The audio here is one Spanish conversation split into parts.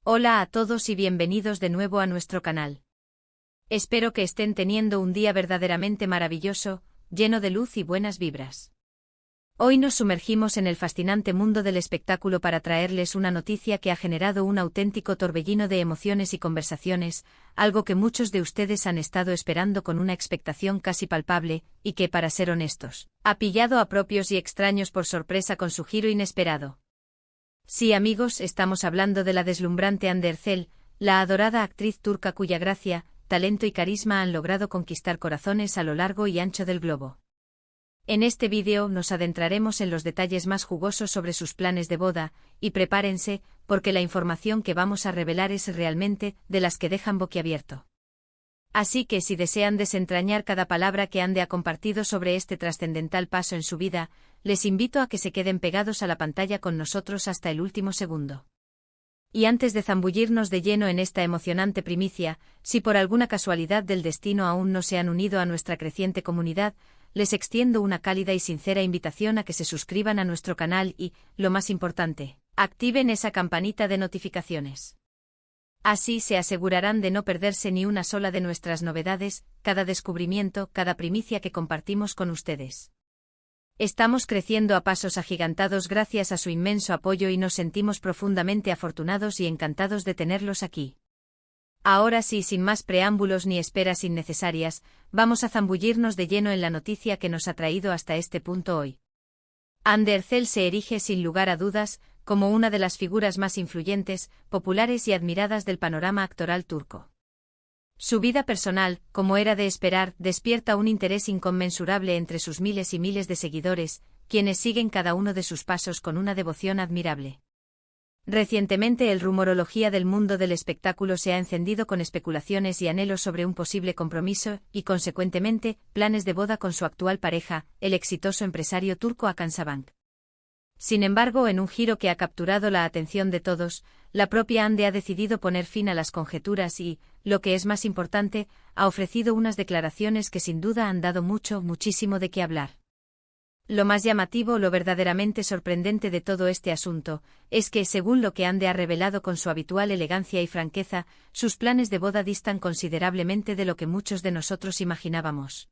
Hola a todos y bienvenidos de nuevo a nuestro canal. Espero que estén teniendo un día verdaderamente maravilloso, lleno de luz y buenas vibras. Hoy nos sumergimos en el fascinante mundo del espectáculo para traerles una noticia que ha generado un auténtico torbellino de emociones y conversaciones, algo que muchos de ustedes han estado esperando con una expectación casi palpable, y que, para ser honestos, ha pillado a propios y extraños por sorpresa con su giro inesperado. Sí, amigos, estamos hablando de la deslumbrante Hande Erçel, la adorada actriz turca cuya gracia, talento y carisma han logrado conquistar corazones a lo largo y ancho del globo. En este vídeo nos adentraremos en los detalles más jugosos sobre sus planes de boda, y prepárense, porque la información que vamos a revelar es realmente de las que dejan boquiabierto. Así que si desean desentrañar cada palabra que Hande ha compartido sobre este trascendental paso en su vida, les invito a que se queden pegados a la pantalla con nosotros hasta el último segundo. Y antes de zambullirnos de lleno en esta emocionante primicia, si por alguna casualidad del destino aún no se han unido a nuestra creciente comunidad, les extiendo una cálida y sincera invitación a que se suscriban a nuestro canal y, lo más importante, activen esa campanita de notificaciones. Así se asegurarán de no perderse ni una sola de nuestras novedades, cada descubrimiento, cada primicia que compartimos con ustedes. Estamos creciendo a pasos agigantados gracias a su inmenso apoyo y nos sentimos profundamente afortunados y encantados de tenerlos aquí. Ahora sí, sin más preámbulos ni esperas innecesarias, vamos a zambullirnos de lleno en la noticia que nos ha traído hasta este punto hoy. Hande Erçel se erige sin lugar a dudas como una de las figuras más influyentes, populares y admiradas del panorama actoral turco. Su vida personal, como era de esperar, despierta un interés inconmensurable entre sus miles y miles de seguidores, quienes siguen cada uno de sus pasos con una devoción admirable. Recientemente el rumorología del mundo del espectáculo se ha encendido con especulaciones y anhelos sobre un posible compromiso y, consecuentemente, planes de boda con su actual pareja, el exitoso empresario turco Hakan Sabancı. Sin embargo, en un giro que ha capturado la atención de todos, la propia Hande ha decidido poner fin a las conjeturas y, lo que es más importante, ha ofrecido unas declaraciones que sin duda han dado muchísimo de qué hablar. Lo más llamativo, lo verdaderamente sorprendente de todo este asunto, es que, según lo que Hande ha revelado con su habitual elegancia y franqueza, sus planes de boda distan considerablemente de lo que muchos de nosotros imaginábamos.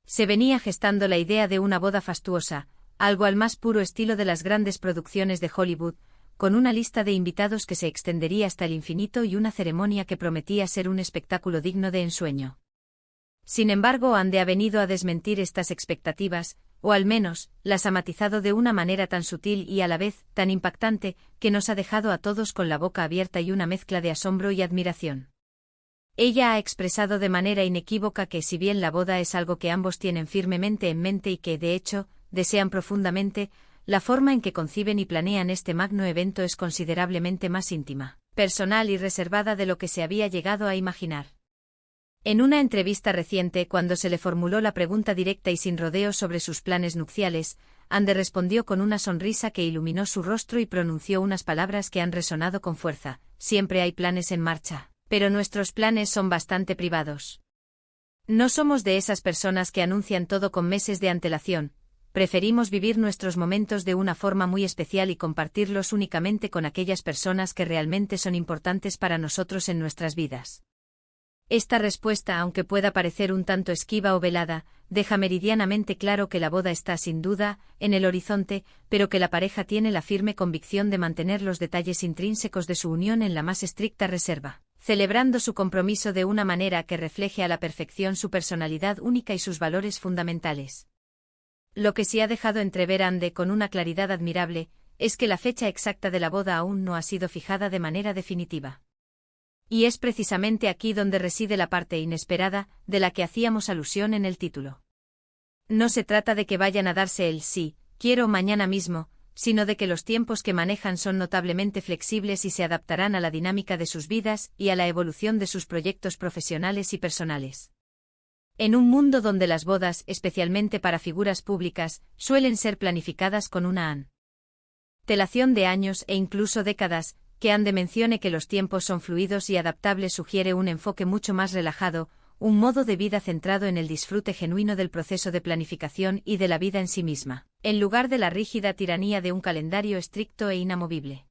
Se venía gestando la idea de una boda fastuosa, algo al más puro estilo de las grandes producciones de Hollywood, con una lista de invitados que se extendería hasta el infinito y una ceremonia que prometía ser un espectáculo digno de ensueño. Sin embargo, Hande ha venido a desmentir estas expectativas, o al menos, las ha matizado de una manera tan sutil y a la vez tan impactante, que nos ha dejado a todos con la boca abierta y una mezcla de asombro y admiración. Ella ha expresado de manera inequívoca que si bien la boda es algo que ambos tienen firmemente en mente y que, de hecho, desean profundamente, la forma en que conciben y planean este magno evento es considerablemente más íntima, personal y reservada de lo que se había llegado a imaginar. En una entrevista reciente, cuando se le formuló la pregunta directa y sin rodeos sobre sus planes nupciales, Hande respondió con una sonrisa que iluminó su rostro y pronunció unas palabras que han resonado con fuerza: siempre hay planes en marcha, pero nuestros planes son bastante privados. No somos de esas personas que anuncian todo con meses de antelación. Preferimos vivir nuestros momentos de una forma muy especial y compartirlos únicamente con aquellas personas que realmente son importantes para nosotros en nuestras vidas. Esta respuesta, aunque pueda parecer un tanto esquiva o velada, deja meridianamente claro que la boda está sin duda en el horizonte, pero que la pareja tiene la firme convicción de mantener los detalles intrínsecos de su unión en la más estricta reserva, celebrando su compromiso de una manera que refleje a la perfección su personalidad única y sus valores fundamentales. Lo que sí ha dejado entrever Hande con una claridad admirable, es que la fecha exacta de la boda aún no ha sido fijada de manera definitiva. Y es precisamente aquí donde reside la parte inesperada, de la que hacíamos alusión en el título. No se trata de que vayan a darse el sí, quiero mañana mismo, sino de que los tiempos que manejan son notablemente flexibles y se adaptarán a la dinámica de sus vidas y a la evolución de sus proyectos profesionales y personales. En un mundo donde las bodas, especialmente para figuras públicas, suelen ser planificadas con una antelación de años e incluso décadas, que Hande mencione que los tiempos son fluidos y adaptables sugiere un enfoque mucho más relajado, un modo de vida centrado en el disfrute genuino del proceso de planificación y de la vida en sí misma, en lugar de la rígida tiranía de un calendario estricto e inamovible.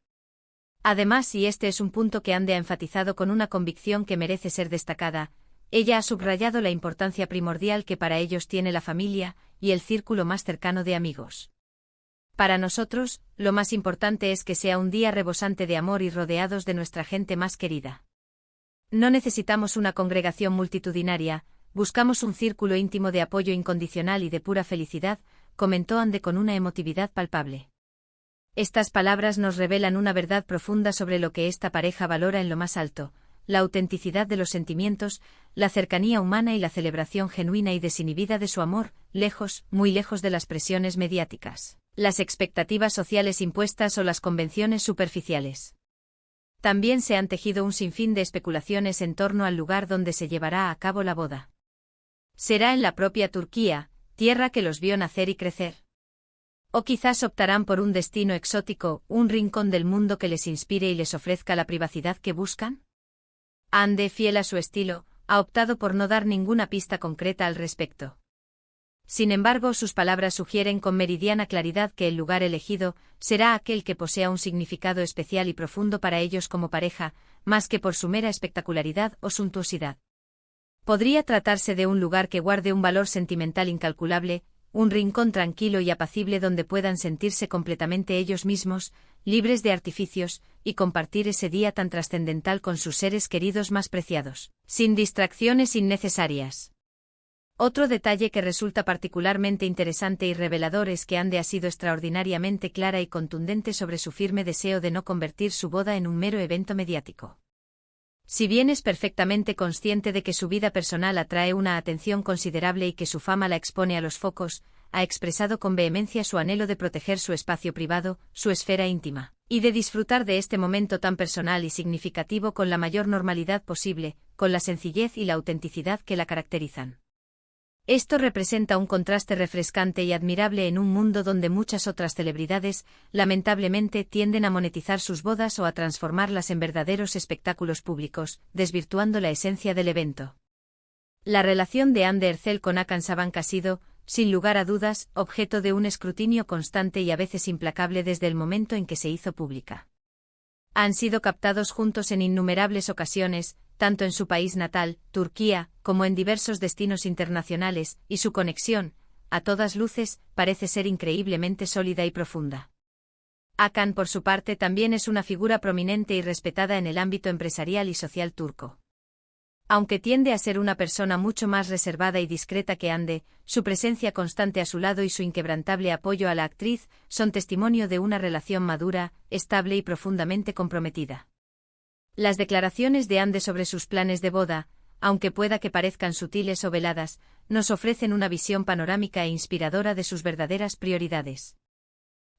Además, y este es un punto que Ande ha enfatizado con una convicción que merece ser destacada, ella ha subrayado la importancia primordial que para ellos tiene la familia y el círculo más cercano de amigos. Para nosotros, lo más importante es que sea un día rebosante de amor y rodeados de nuestra gente más querida. No necesitamos una congregación multitudinaria, buscamos un círculo íntimo de apoyo incondicional y de pura felicidad, comentó Ande con una emotividad palpable. Estas palabras nos revelan una verdad profunda sobre lo que esta pareja valora en lo más alto: la autenticidad de los sentimientos, la cercanía humana y la celebración genuina y desinhibida de su amor, lejos, muy lejos de las presiones mediáticas, las expectativas sociales impuestas o las convenciones superficiales. También se han tejido un sinfín de especulaciones en torno al lugar donde se llevará a cabo la boda. ¿Será en la propia Turquía, tierra que los vio nacer y crecer? O quizás optarán por un destino exótico, un rincón del mundo que les inspire y les ofrezca la privacidad que buscan? Ande, fiel a su estilo, ha optado por no dar ninguna pista concreta al respecto. Sin embargo, sus palabras sugieren con meridiana claridad que el lugar elegido será aquel que posea un significado especial y profundo para ellos como pareja, más que por su mera espectacularidad o suntuosidad. Podría tratarse de un lugar que guarde un valor sentimental incalculable, un rincón tranquilo y apacible donde puedan sentirse completamente ellos mismos, libres de artificios, y compartir ese día tan trascendental con sus seres queridos más preciados, sin distracciones innecesarias. Otro detalle que resulta particularmente interesante y revelador es que Ande ha sido extraordinariamente clara y contundente sobre su firme deseo de no convertir su boda en un mero evento mediático. Si bien es perfectamente consciente de que su vida personal atrae una atención considerable y que su fama la expone a los focos, ha expresado con vehemencia su anhelo de proteger su espacio privado, su esfera íntima, y de disfrutar de este momento tan personal y significativo con la mayor normalidad posible, con la sencillez y la autenticidad que la caracterizan. Esto representa un contraste refrescante y admirable en un mundo donde muchas otras celebridades, lamentablemente, tienden a monetizar sus bodas o a transformarlas en verdaderos espectáculos públicos, desvirtuando la esencia del evento. La relación de Ande Erçel con Hakan Sabank ha sido, sin lugar a dudas, objeto de un escrutinio constante y a veces implacable desde el momento en que se hizo pública. Han sido captados juntos en innumerables ocasiones, tanto en su país natal, Turquía, como en diversos destinos internacionales, y su conexión, a todas luces, parece ser increíblemente sólida y profunda. Hakan, por su parte, también es una figura prominente y respetada en el ámbito empresarial y social turco. Aunque tiende a ser una persona mucho más reservada y discreta que Ande, su presencia constante a su lado y su inquebrantable apoyo a la actriz son testimonio de una relación madura, estable y profundamente comprometida. Las declaraciones de Ande sobre sus planes de boda, aunque pueda que parezcan sutiles o veladas, nos ofrecen una visión panorámica e inspiradora de sus verdaderas prioridades.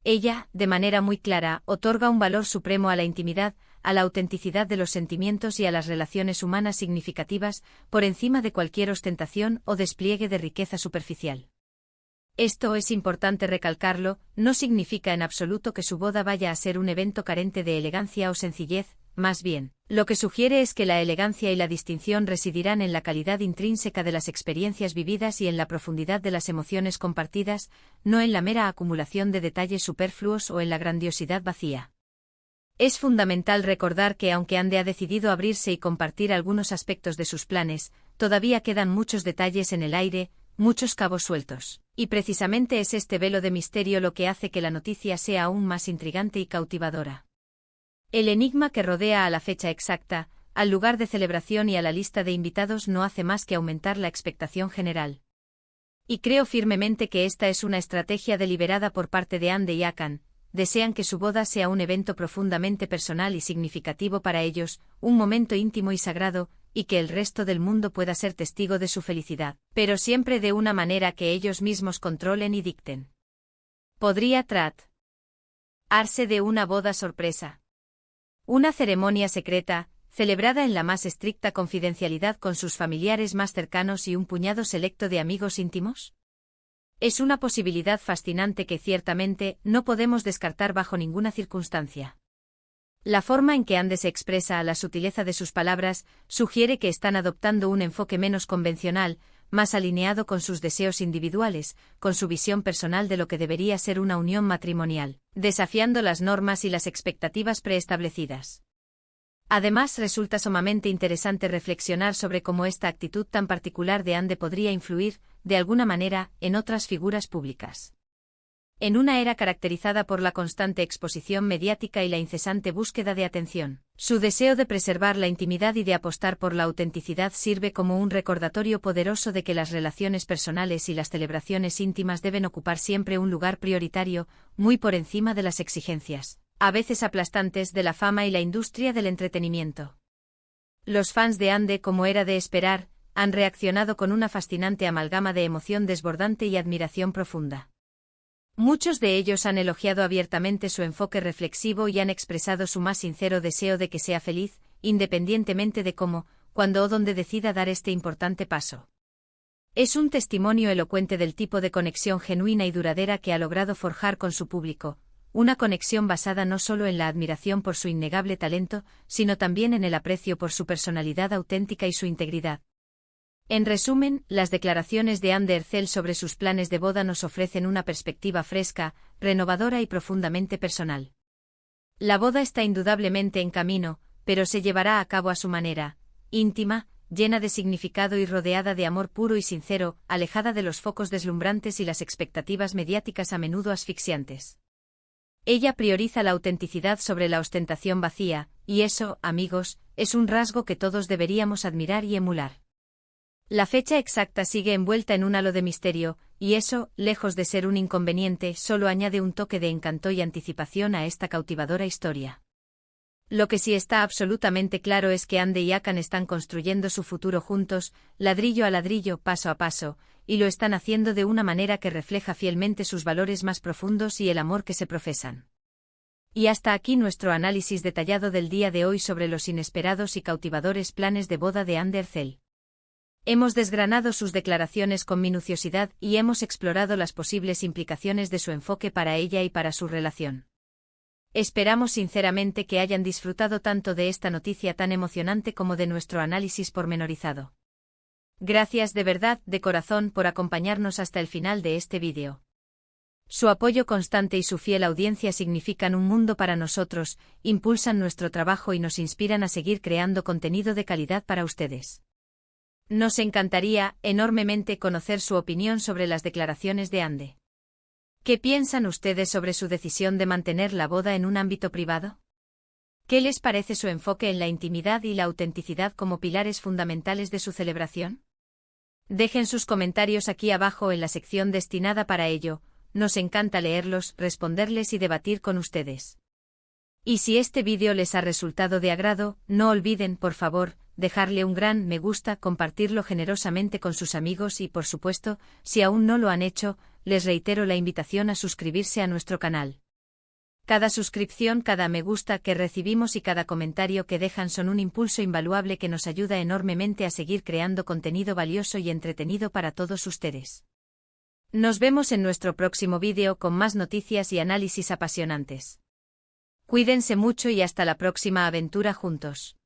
Ella, de manera muy clara, otorga un valor supremo a la intimidad, a la autenticidad de los sentimientos y a las relaciones humanas significativas, por encima de cualquier ostentación o despliegue de riqueza superficial. Esto es importante recalcarlo, no significa en absoluto que su boda vaya a ser un evento carente de elegancia o sencillez, más bien, lo que sugiere es que la elegancia y la distinción residirán en la calidad intrínseca de las experiencias vividas y en la profundidad de las emociones compartidas, no en la mera acumulación de detalles superfluos o en la grandiosidad vacía. Es fundamental recordar que aunque Ande ha decidido abrirse y compartir algunos aspectos de sus planes, todavía quedan muchos detalles en el aire, muchos cabos sueltos, y precisamente es este velo de misterio lo que hace que la noticia sea aún más intrigante y cautivadora. El enigma que rodea a la fecha exacta, al lugar de celebración y a la lista de invitados no hace más que aumentar la expectación general. Y creo firmemente que esta es una estrategia deliberada por parte de Ande y Hakan. Desean que su boda sea un evento profundamente personal y significativo para ellos, un momento íntimo y sagrado, y que el resto del mundo pueda ser testigo de su felicidad, pero siempre de una manera que ellos mismos controlen y dicten. Podría tratarse de una boda sorpresa. Una ceremonia secreta, celebrada en la más estricta confidencialidad con sus familiares más cercanos y un puñado selecto de amigos íntimos. Es una posibilidad fascinante que ciertamente no podemos descartar bajo ninguna circunstancia. La forma en que Ande se expresa a la sutileza de sus palabras sugiere que están adoptando un enfoque menos convencional, más alineado con sus deseos individuales, con su visión personal de lo que debería ser una unión matrimonial, desafiando las normas y las expectativas preestablecidas. Además, resulta sumamente interesante reflexionar sobre cómo esta actitud tan particular de Anne podría influir, de alguna manera, en otras figuras públicas. En una era caracterizada por la constante exposición mediática y la incesante búsqueda de atención, su deseo de preservar la intimidad y de apostar por la autenticidad sirve como un recordatorio poderoso de que las relaciones personales y las celebraciones íntimas deben ocupar siempre un lugar prioritario, muy por encima de las exigencias, a veces aplastantes, de la fama y la industria del entretenimiento. Los fans de Anne, como era de esperar, han reaccionado con una fascinante amalgama de emoción desbordante y admiración profunda. Muchos de ellos han elogiado abiertamente su enfoque reflexivo y han expresado su más sincero deseo de que sea feliz, independientemente de cómo, cuándo o dónde decida dar este importante paso. Es un testimonio elocuente del tipo de conexión genuina y duradera que ha logrado forjar con su público, una conexión basada no solo en la admiración por su innegable talento, sino también en el aprecio por su personalidad auténtica y su integridad. En resumen, las declaraciones de Anne Ercel sobre sus planes de boda nos ofrecen una perspectiva fresca, renovadora y profundamente personal. La boda está indudablemente en camino, pero se llevará a cabo a su manera, íntima, llena de significado y rodeada de amor puro y sincero, alejada de los focos deslumbrantes y las expectativas mediáticas a menudo asfixiantes. Ella prioriza la autenticidad sobre la ostentación vacía, y eso, amigos, es un rasgo que todos deberíamos admirar y emular. La fecha exacta sigue envuelta en un halo de misterio, y eso, lejos de ser un inconveniente, solo añade un toque de encanto y anticipación a esta cautivadora historia. Lo que sí está absolutamente claro es que Anne y Hakan están construyendo su futuro juntos, ladrillo a ladrillo, paso a paso, y lo están haciendo de una manera que refleja fielmente sus valores más profundos y el amor que se profesan. Y hasta aquí nuestro análisis detallado del día de hoy sobre los inesperados y cautivadores planes de boda de Anne Ercel. Hemos desgranado sus declaraciones con minuciosidad y hemos explorado las posibles implicaciones de su enfoque para ella y para su relación. Esperamos sinceramente que hayan disfrutado tanto de esta noticia tan emocionante como de nuestro análisis pormenorizado. Gracias de verdad, de corazón, por acompañarnos hasta el final de este vídeo. Su apoyo constante y su fiel audiencia significan un mundo para nosotros, impulsan nuestro trabajo y nos inspiran a seguir creando contenido de calidad para ustedes. Nos encantaría, enormemente, conocer su opinión sobre las declaraciones de Anne. ¿Qué piensan ustedes sobre su decisión de mantener la boda en un ámbito privado? ¿Qué les parece su enfoque en la intimidad y la autenticidad como pilares fundamentales de su celebración? Dejen sus comentarios aquí abajo en la sección destinada para ello, nos encanta leerlos, responderles y debatir con ustedes. Y si este vídeo les ha resultado de agrado, no olviden, por favor, dejarle un gran me gusta, compartirlo generosamente con sus amigos y, por supuesto, si aún no lo han hecho, les reitero la invitación a suscribirse a nuestro canal. Cada suscripción, cada me gusta que recibimos y cada comentario que dejan son un impulso invaluable que nos ayuda enormemente a seguir creando contenido valioso y entretenido para todos ustedes. Nos vemos en nuestro próximo vídeo con más noticias y análisis apasionantes. Cuídense mucho y hasta la próxima aventura juntos.